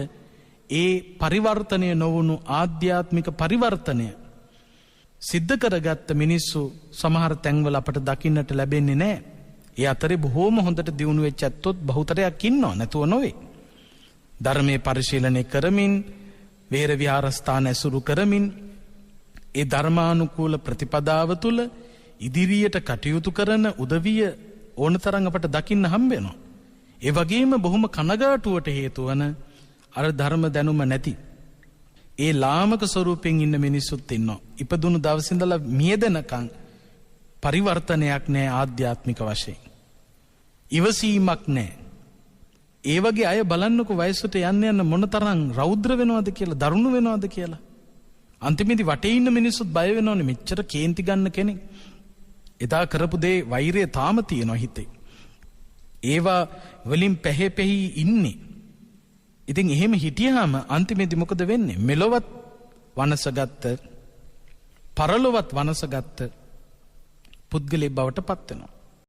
ඒ පරිවර්තනය නොවුණු ආධ්‍යාත්මික පරිවර්තනය සිද්ධ කරගත්ත මිනිස්සු සමහර තැන්වල අපට දකින්නට ලැබෙන්නේ නැහැ. ඒ අතරේ බොහෝම හොඳට දියුණු වෙච්ච ඇත්තොත් බහුතරයක් ඉන්නවා නැතුව නොවේ. ධර්මයේ පරිශීලනය කරමින් වේර විහාරස්ථාන ඇසුරු කරමින් ඒ ධර්මානුකූල ප්‍රතිපදාව තුළ ඉදිරියට කටයුතු කරන උදවිය ඕනතරම් අපට දකින්න හම්බ වෙනවා. ඒ වගේම බොහොම කනගාටුවට හේතු වන අර ධර්ම දැනුම නැති ඒ ලාමක ස්වරූපෙන් ඉන්න මිනිස්සුත් ඉන්නවා. ඉපදුණු දවසේ ඉඳලා මියදෙනකන් පරිවර්තනයක් නැහැ ආධ්‍යාත්මික වශයෙන්. ඉවසීමක් නැහැ. ඒ වගේ අය බලන්නකො වයසට යන්න යන මොනතරම් රෞද්‍ර වෙනවද කියලා, දරුණු වෙනවද කියලා. අන්තිමේදී වටේ ඉන්න මිනිස්සුත් බය වෙනවනේ මෙච්චර කේන්ති ගන්න කෙනෙක්. එදා කරපු දේ වෛරය තාම තියෙනවා හිතේ. ඒවා වලින් පැහැපෙහි ඉන්නේ. ඉතින් එහෙම හිටියාම අන්තිමේදී මොකද වෙන්නේ? මෙලොවත් වනසගත්ත, පරලොවත් වනසගත්ත පුද්ගලයෙක් බවට පත් වෙනවා.